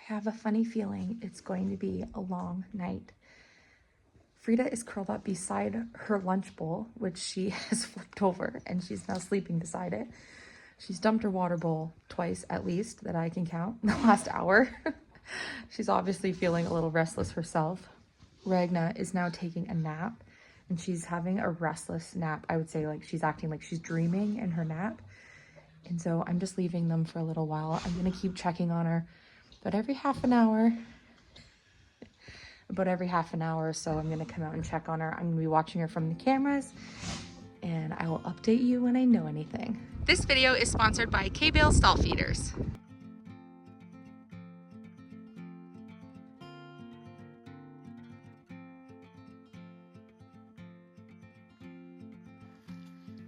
have a funny feeling it's going to be a long night. Frida is curled up beside her lunch bowl, which she has flipped over, and she's now sleeping beside it. She's dumped her water bowl twice at least that I can count in the last hour. She's obviously feeling a little restless herself. Ragna is now taking a nap, and she's having a restless nap. I would say like she's acting like she's dreaming in her nap. And so I'm just leaving them for a little while. I'm gonna keep checking on her about every half an hour or so. I'm gonna come out and check on her. I'm gonna be watching her from the cameras, and I will update you when I know anything. This video is sponsored by K-Bale Stall Feeders.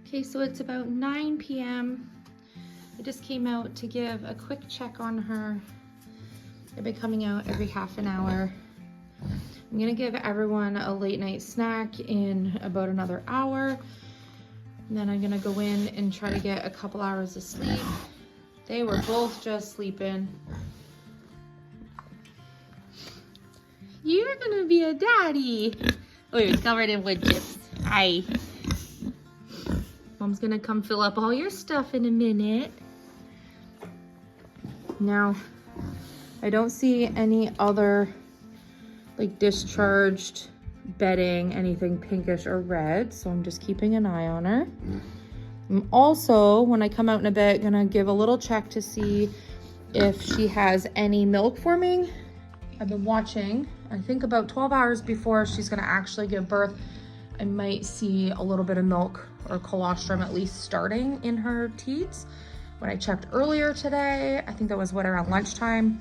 Okay, so it's about 9 p.m. I just came out to give a quick check on her. I've been coming out every half an hour. I'm gonna give everyone a late night snack in about another hour. And then I'm gonna go in and try to get a couple hours of sleep. They were both just sleeping. You're gonna be a daddy. Oh, you're covered in wood chips. Hi. Mom's gonna come fill up all your stuff in a minute. Now, I don't see any other like discharged bedding, anything pinkish or red, so I'm just keeping an eye on her. I'm also, when I come out in a bit, gonna give a little check to see if she has any milk forming. I've been watching, I think about 12 hours before she's gonna actually give birth, I might see a little bit of milk or colostrum at least starting in her teats. When I checked earlier today, I think that was around lunchtime,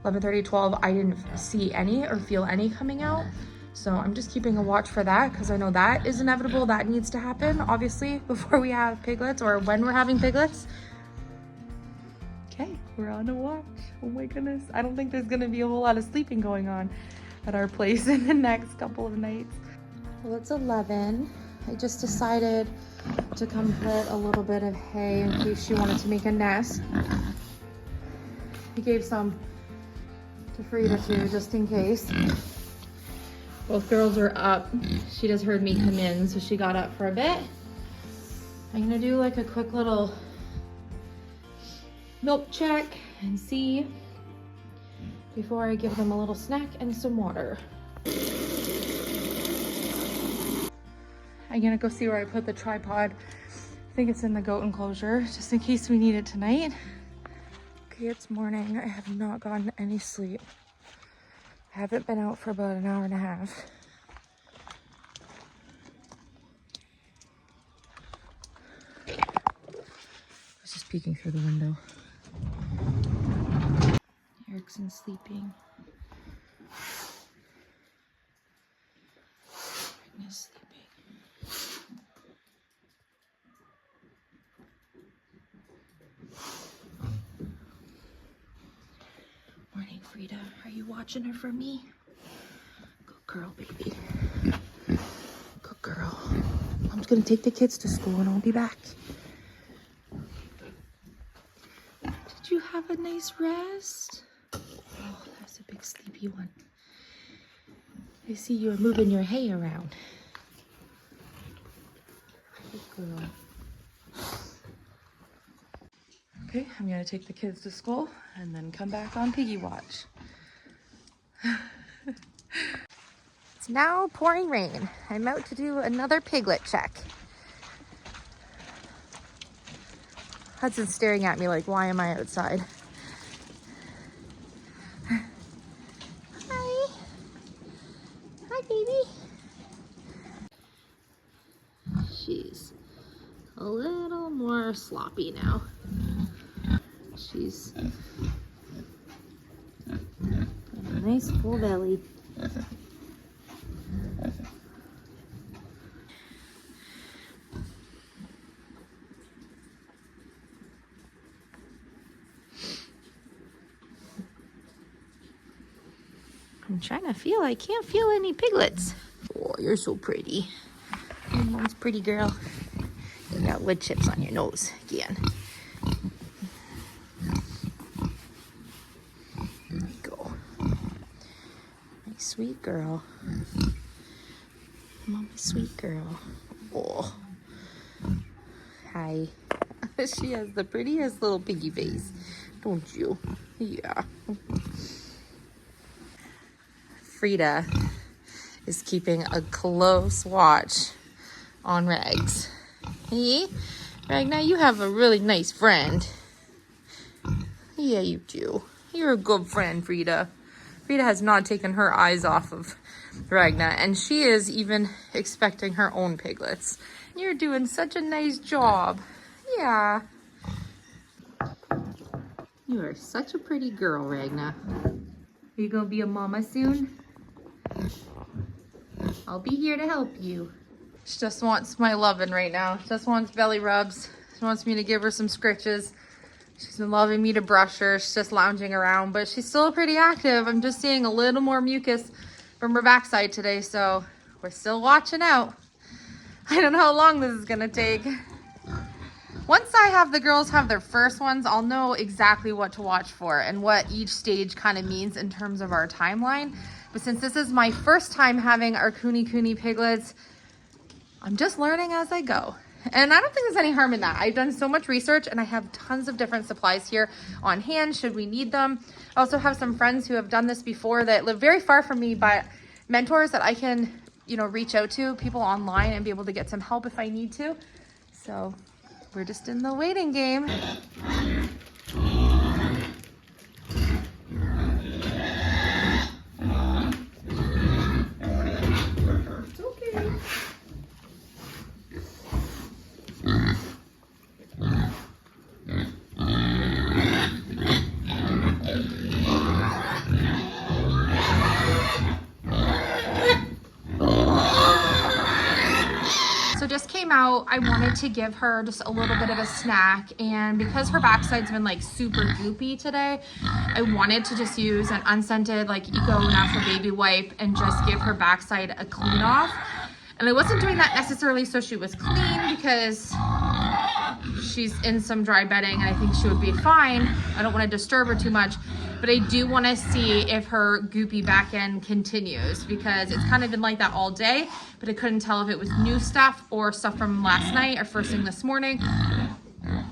11:30, 12, I didn't see any or feel any coming out. So I'm just keeping a watch for that because I know that is inevitable. That needs to happen, obviously, before we have piglets or when we're having piglets. Okay, we're on a watch. Oh my goodness. I don't think there's gonna be a whole lot of sleeping going on at our place in the next couple of nights. Well, it's 11. I just decided to come put a little bit of hay in case she wanted to make a nest. I gave some to Frida too, just in case. Both girls are up. She just heard me come in, so she got up for a bit. I'm gonna do like a quick little milk check and see before I give them a little snack and some water. I'm gonna go see where I put the tripod. I think it's in the goat enclosure, just in case we need it tonight. Okay, it's morning. I have not gotten any sleep. I haven't been out for about an hour and a half. I was just peeking through the window. Erickson's sleeping. Ragna's sleeping. Morning, Frida. Are you watching her for me? Good girl, baby. Good girl. Mom's gonna take the kids to school and I'll be back. Did you have a nice rest? Oh, that's a big sleepy one. I see you're moving your hay around. Good girl. Okay, I'm gonna take the kids to school and then come back on piggy watch. It's now pouring rain. I'm out to do another piglet check. Hudson's staring at me like, why am I outside? Hi. Hi, baby. She's a little more sloppy now. She's got a nice full belly. I'm trying to feel, I can't feel any piglets. Oh, you're so pretty. Your mom's pretty girl. You got wood chips on your nose again. There you go. sweet girl. Mama, sweet girl. Oh. Hi. She has the prettiest little piggy face, don't you? Yeah. Frida is keeping a close watch on Rags. Hey, Ragna, you have a really nice friend. Yeah, you do. You're a good friend, Frida. Frida has not taken her eyes off of Ragna, and she is even expecting her own piglets. You're doing such a nice job. Yeah. You are such a pretty girl, Ragna. Are you gonna be a mama soon? I'll be here to help you. She just wants my loving right now. She just wants belly rubs. She wants me to give her some scritches. She's been loving me to brush her. She's just lounging around, but she's still pretty active. I'm just seeing a little more mucus from her backside today, so we're still watching out. I don't know how long this is gonna take. Once I have the girls have their first ones, I'll know exactly what to watch for and what each stage kind of means in terms of our timeline. But since this is my first time having our Kuni piglets, I'm just learning as I go. And I don't think there's any harm in that. I've done so much research and I have tons of different supplies here on hand should we need them. I also have some friends who have done this before that live very far from me, but mentors that I can, you know, reach out to, people online, and be able to get some help if I need to. So we're just in the waiting game. It's okay. So just came out, I wanted to give her just a little bit of a snack, and because her backside's been like super goopy today, I wanted to just use an unscented like Eco Natural Baby Wipe and just give her backside a clean off. And I wasn't doing that necessarily so she was clean, because she's in some dry bedding and I think she would be fine. I don't want to disturb her too much, but I do want to see if her goopy back end continues, because it's kind of been like that all day, but I couldn't tell if it was new stuff or stuff from last night or first thing this morning.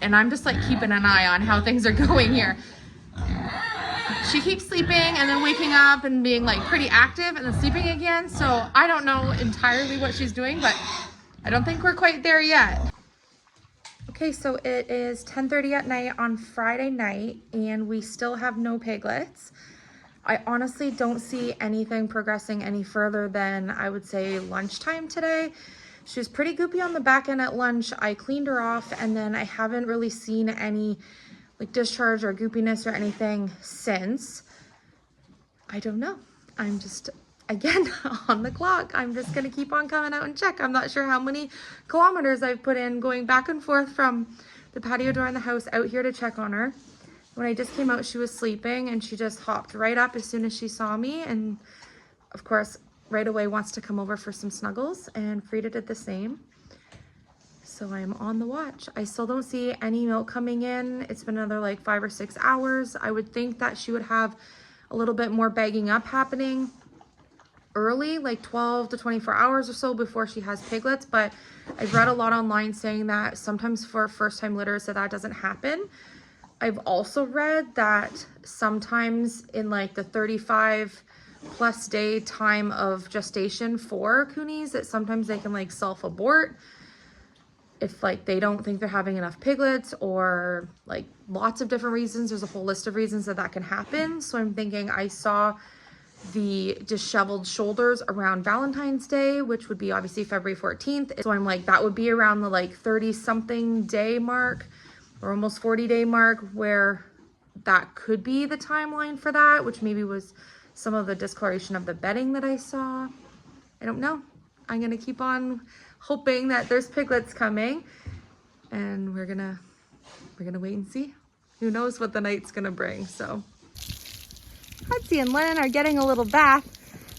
And I'm just like keeping an eye on how things are going here. She keeps sleeping and then waking up and being like pretty active and then sleeping again. So I don't know entirely what she's doing, but I don't think we're quite there yet. Okay, so it is 10:30 at night on Friday night and we still have no piglets. I honestly don't see anything progressing any further than, I would say, lunchtime today. She was pretty goopy on the back end at lunch. I cleaned her off, and then I haven't really seen any like discharge or goopiness or anything since. I don't know. I'm just, again, on the clock. I'm just gonna keep on coming out and check. I'm not sure how many kilometers I've put in going back and forth from the patio door in the house out here to check on her. When I just came out, she was sleeping and she just hopped right up as soon as she saw me, and of course right away wants to come over for some snuggles, and Frida did the same. So I'm on the watch. I still don't see any milk coming in. It's been another like 5 or 6 hours. I would think that she would have a little bit more bagging up happening early, like 12 to 24 hours or so before she has piglets, but I've read a lot online saying that sometimes for first time litters that doesn't happen. I've also read that sometimes in like the 35 plus day time of gestation for Kunis, that sometimes they can like self-abort if like they don't think they're having enough piglets, or like lots of different reasons. There's a whole list of reasons that can happen. So I'm thinking, I saw the disheveled shoulders around Valentine's Day, which would be obviously February 14th. So I'm like, that would be around the like 30 something day mark, or almost 40 day mark, where that could be the timeline for that, which maybe was some of the discoloration of the bedding that I saw. I don't know. I'm gonna keep on hoping that there's piglets coming, and we're gonna wait and see. Who knows what the night's gonna bring. So Patsy and Lennon are getting a little bath.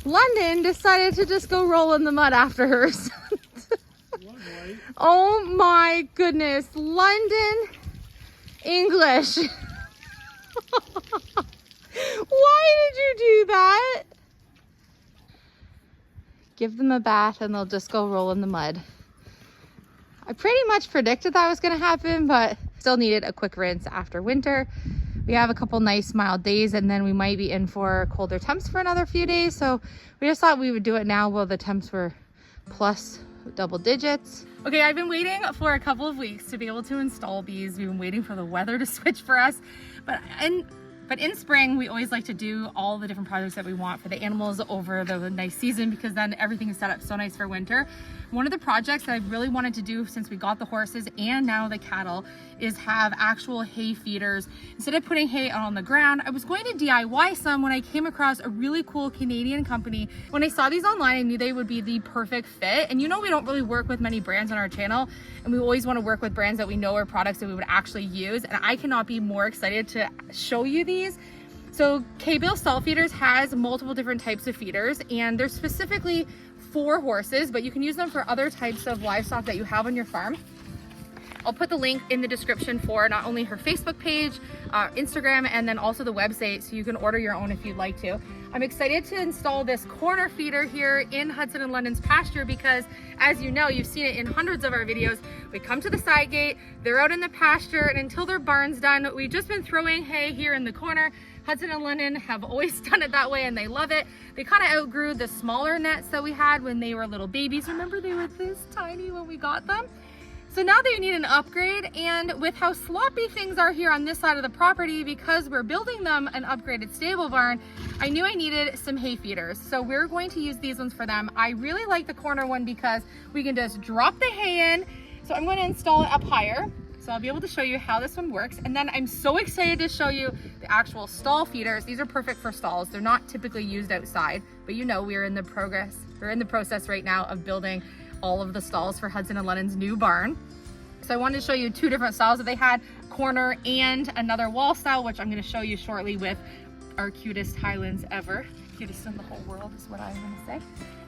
London decided to just go roll in the mud after hers. Oh my goodness, London English. Why did you do that? give them a bath, and they'll just go roll in the mud. I pretty much predicted that was gonna happen, but still needed a quick rinse after winter. We have a couple nice mild days, and then we might be in for colder temps for another few days. So we just thought we would do it now while the temps were plus double digits. Okay, I've been waiting for a couple of weeks to be able to install these. We've been waiting for the weather to switch for us, but in spring, we always like to do all the different projects that we want for the animals over the nice season, because then everything is set up so nice for winter. One of the projects that I've really wanted to do since we got the horses and now the cattle is have actual hay feeders. Instead of putting hay out on the ground, I was going to DIY some when I came across a really cool Canadian company. When I saw these online, I knew they would be the perfect fit. And you know, we don't really work with many brands on our channel, and we always want to work with brands that we know are products that we would actually use. And I cannot be more excited to show you these. So K-Bale Stall Feeders has multiple different types of feeders, and they're specifically for horses, but you can use them for other types of livestock that you have on your farm. I'll put the link in the description for not only her Facebook page, Instagram, and then also the website, so you can order your own if you'd like to. I'm excited to install this corner feeder here in Hudson and London's pasture because, as you know, you've seen it in hundreds of our videos. We come to the side gate, they're out in the pasture, and until their barn's done, we've just been throwing hay here in the corner. Hudson and London have always done it that way, and they love it. They kind of outgrew the smaller nets that we had when they were little babies. Remember, they were this tiny when we got them? So now they need an upgrade, and with how sloppy things are here on this side of the property, because we're building them an upgraded stable barn, I knew I needed some hay feeders. So we're going to use these ones for them. I really like the corner one because we can just drop the hay in. So I'm going to install it up higher. So I'll be able to show you how this one works. And then I'm so excited to show you the actual stall feeders. These are perfect for stalls. They're not typically used outside, but you know, we're in the process right now of building all of the stalls for Hudson and London's new barn. So I wanted to show you two different styles that they had, corner and another wall style, which I'm going to show you shortly with our cutest Highlands ever. Cutest in the whole world is what I'm going to say.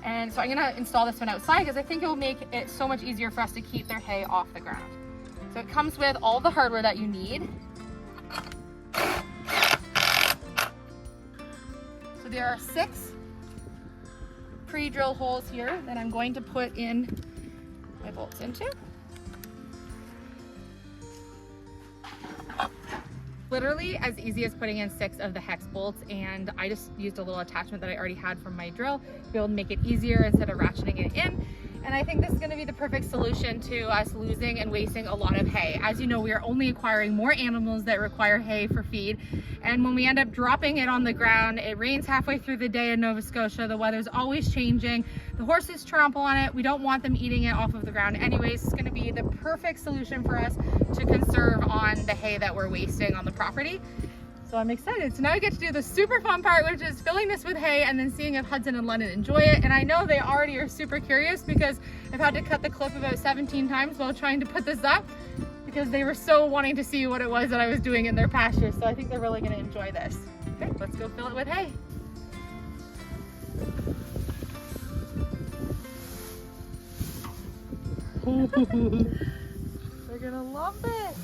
And so I'm going to install this one outside because I think it will make it so much easier for us to keep their hay off the ground. So it comes with all the hardware that you need. So there are 6 pre-drill holes here that I'm going to put in my bolts into. Literally as easy as putting in 6 of the hex bolts, and I just used a little attachment that I already had from my drill to be able to make it easier instead of ratcheting it in. And I think this is going to be the perfect solution to us losing and wasting a lot of hay. As you know, we are only acquiring more animals that require hay for feed. And when we end up dropping it on the ground, it rains halfway through the day in Nova Scotia. The weather's always changing. The horses trample on it. We don't want them eating it off of the ground anyways. It's going to be the perfect solution for us to conserve on the hay that we're wasting on the property. So I'm excited. So now we get to do the super fun part, which is filling this with hay and then seeing if Hudson and London enjoy it. And I know they already are super curious because I've had to cut the clip about 17 times while trying to put this up because they were so wanting to see what it was that I was doing in their pasture. So I think they're really going to enjoy this. Okay, let's go fill it with hay. They're going to love it.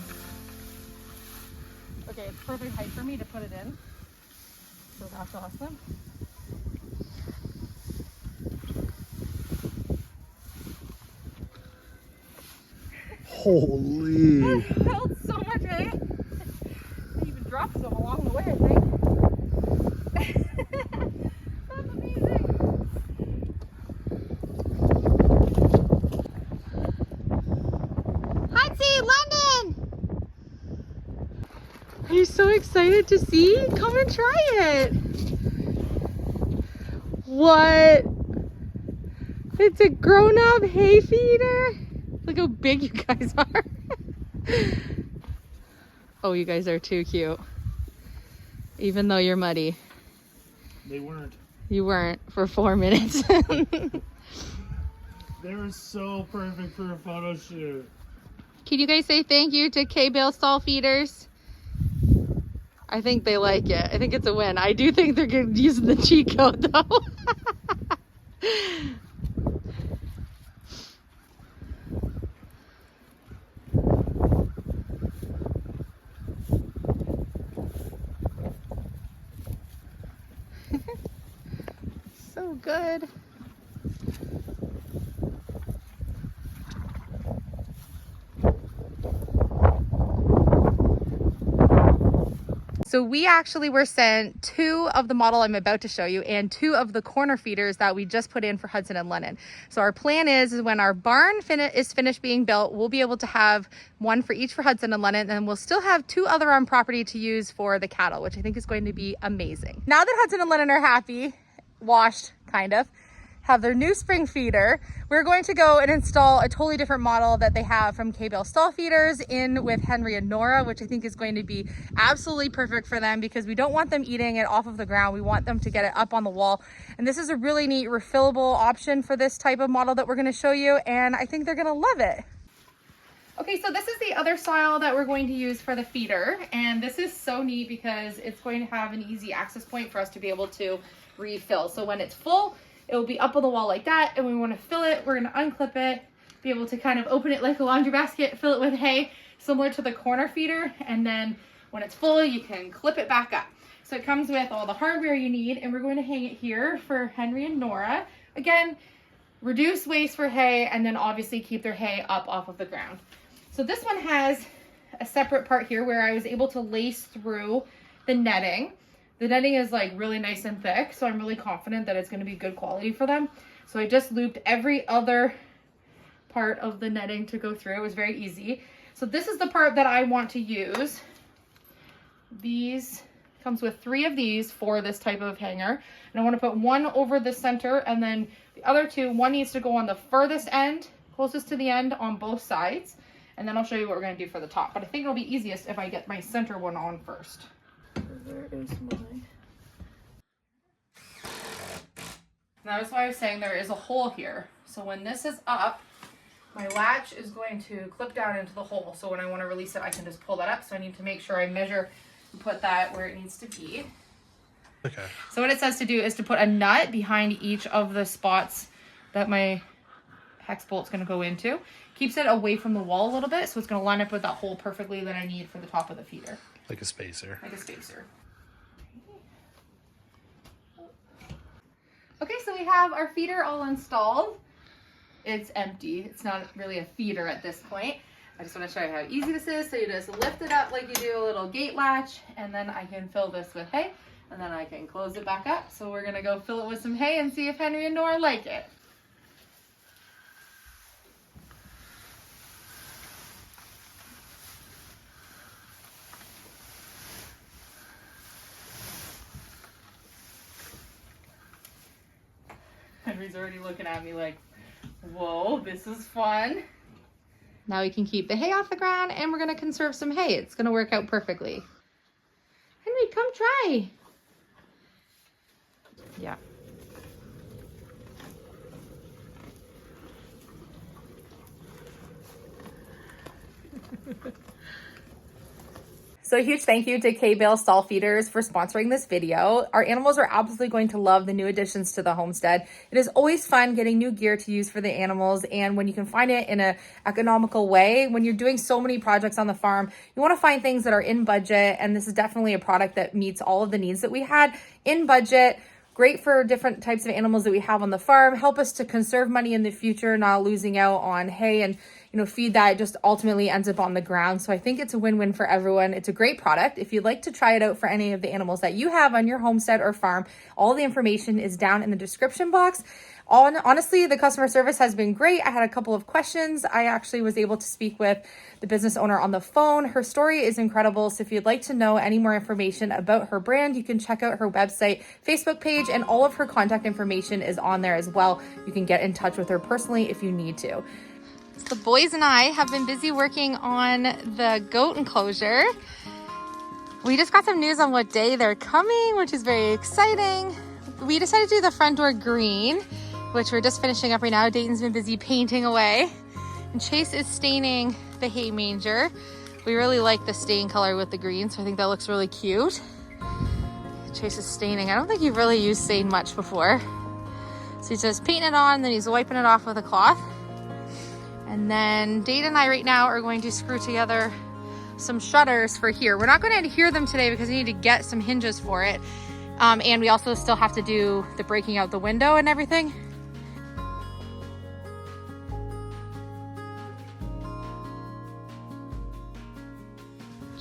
Okay, it's perfect height for me to put it in. So that's awesome. Holy! That held so much hay. I even dropped some along the way, I think. That's amazing. Hudson, London! Are you so excited to see? Come and try it. What? It's a grown-up hay feeder. Look how big you guys are. Oh, you guys are too cute. Even though you're muddy. They weren't. You weren't for 4 minutes. They were so perfect for a photo shoot. Can you guys say thank you to K-Bale Stall Feeders? I think they like it. I think it's a win. I do think they're good using the cheat code though. So good. So we actually were sent 2 of the model I'm about to show you and 2 of the corner feeders that we just put in for Hudson and Lennon. So our plan is when our barn is finished being built, we'll be able to have 1 for each for Hudson and Lennon, and we'll still have 2 other on property to use for the cattle, which I think is going to be amazing. Now that Hudson and Lennon are happy, washed, kind of, have their new spring feeder, we're going to go and install a totally different model that they have from K-Bale stall feeders in with Henry and Nora, which I think is going to be absolutely perfect for them because we don't want them eating it off of the ground. We want them to get it up on the wall. And this is a really neat refillable option for this type of model that we're going to show you, and I think they're going to love it. Okay, so this is the other style that we're going to use for the feeder, and this is so neat because it's going to have an easy access point for us to be able to refill. So when it's full, it will be up on the wall like that, and we want to fill it, we're going to unclip it, be able to kind of open it like a laundry basket, fill it with hay, similar to the corner feeder, and then when it's full, you can clip it back up. So it comes with all the hardware you need, and we're going to hang it here for Henry and Nora. Again, reduce waste for hay, and then obviously keep their hay up off of the ground. So this one has a separate part here where I was able to lace through the netting. The netting is like really nice and thick, so I'm really confident that it's going to be good quality for them. So I just looped every other part of the netting to go through. It was very easy. So this is the part that I want to use. These comes with 3 of these for this type of hanger. And I want to put 1 over the center, and then the other 2, 1 needs to go on the furthest end, closest to the end on both sides. And then I'll show you what we're going to do for the top. But I think it'll be easiest if I get my center one on first. Where is my... That was why I was saying there is a hole here. So when this is up, my latch is going to clip down into the hole. So when I want to release it, I can just pull that up. So I need to make sure I measure and put that where it needs to be. Okay. So what it says to do is to put a nut behind each of the spots that my hex bolt's going to go into. Keeps it away from the wall a little bit, so it's going to line up with that hole perfectly that I need for the top of the feeder. Like a spacer. Like a spacer. Okay, so we have our feeder all installed. It's empty. It's not really a feeder at this point. I just want to show you how easy this is. So you just lift it up like you do a little gate latch, and then I can fill this with hay, and then I can close it back up. So we're going to go fill it with some hay and see if Henry and Nora like it. Henry's already looking at me like, whoa, this is fun. Now we can keep the hay off the ground, and we're going to conserve some hay. It's going to work out perfectly. Henry, come try. Yeah. So a huge thank you to K-Bale Stall Feeders for sponsoring this video. Our animals are absolutely going to love the new additions to the homestead. It is always fun getting new gear to use for the animals, and when you can find it in an economical way, when you're doing so many projects on the farm, you want to find things that are in budget, and this is definitely a product that meets all of the needs that we had in budget. Great for different types of animals that we have on the farm. Help us to conserve money in the future, not losing out on hay and feed that just ultimately ends up on the ground. So I think it's a win-win for everyone. It's a great product. If you'd like to try it out for any of the animals that you have on your homestead or farm, all the information is down in the description box. Honestly, the customer service has been great. I had a couple of questions. I actually was able to speak with the business owner on the phone. Her story is incredible. So if you'd like to know any more information about her brand, you can check out her website, Facebook page, and all of her contact information is on there as well. You can get in touch with her personally if you need to. The boys and I have been busy working on the goat enclosure. We just got some news on what day they're coming, which is very exciting. We decided to do the front door green, which we're just finishing up right now. Dayton's been busy painting away. And Chase is staining the hay manger. We really like the stain color with the green, so I think that looks really cute. Chase is staining. I don't think you've really used stain much before. So he's just painting it on, then he's wiping it off with a cloth. And then Dayton and I right now are going to screw together some shutters for here. We're not going to adhere them today because we need to get some hinges for it. And we also still have to do the breaking out the window and everything.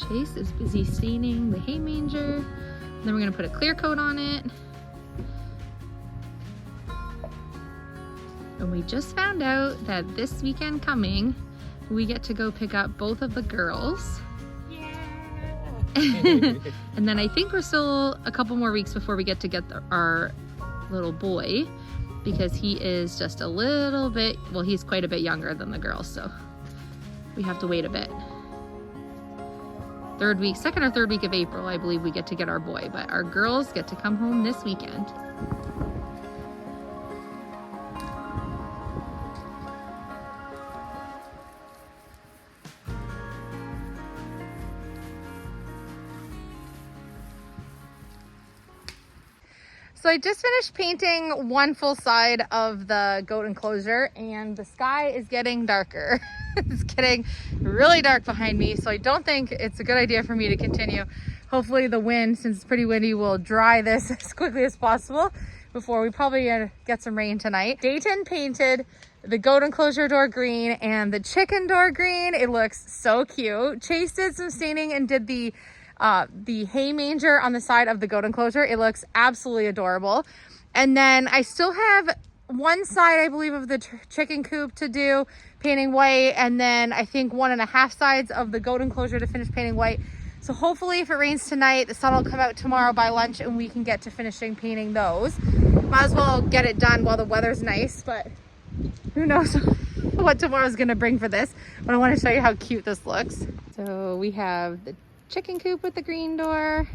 Chase is busy staining the hay manger. And then we're gonna put a clear coat on it. And we just found out that this weekend coming, we get to go pick up both of the girls. And then I think we're still a couple more weeks before we get our little boy, because he is just a little bit, well, he's quite a bit younger than the girls, so we have to wait a bit. Second or third week of April, I believe we get to get our boy, but our girls get to come home this weekend. So I just finished painting one full side of the goat enclosure, and the sky is getting darker. It's getting really dark behind me, so I don't think it's a good idea for me to continue. Hopefully the wind, since it's pretty windy, will dry this as quickly as possible before we probably get some rain tonight. Dayton painted the goat enclosure door green and the chicken door green. It looks so cute. Chase did some staining and did the hay manger on the side of the goat enclosure. It looks absolutely adorable. And then I still have one side, I believe, of the chicken coop to do, painting white, and then I think 1.5 sides of the goat enclosure to finish painting white. So hopefully if it rains tonight, the sun will come out tomorrow by lunch and we can get to finishing painting those. Might as well get it done while the weather's nice, but who knows what tomorrow's gonna bring for this. But I want to show you how cute this looks. So we have the chicken coop with the green door.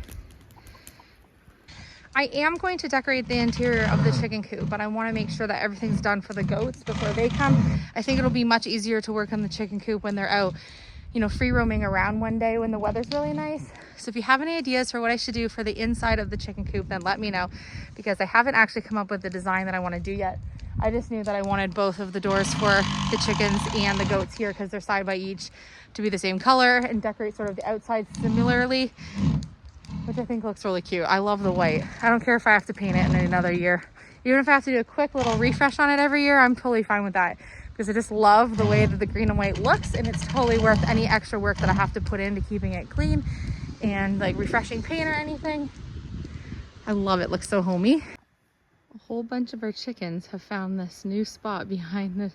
I am going to decorate the interior of the chicken coop, but I want to make sure that everything's done for the goats before they come. I think it'll be much easier to work on the chicken coop when they're out, you know, free roaming around one day when the weather's really nice. So if you have any ideas for what I should do for the inside of the chicken coop, then let me know, because I haven't actually come up with the design that I want to do yet. I just knew that I wanted both of the doors for the chickens and the goats here, because they're side by each, to be the same color, and decorate sort of the outside similarly, which I think looks really cute. I love the white. I don't care if I have to paint it in another year. Even if I have to do a quick little refresh on it every year, I'm totally fine with that, because I just love the way that the green and white looks, and it's totally worth any extra work that I have to put into keeping it clean and like refreshing paint or anything. I love it. Looks so homey. A whole bunch of our chickens have found this new spot behind the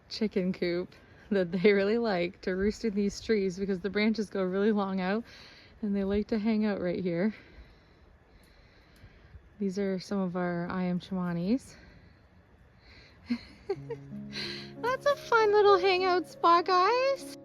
chicken coop that they really like to roost in these trees, because the branches go really long out and they like to hang out right here. These are some of our Chamanis. That's a fun little hangout spot, guys.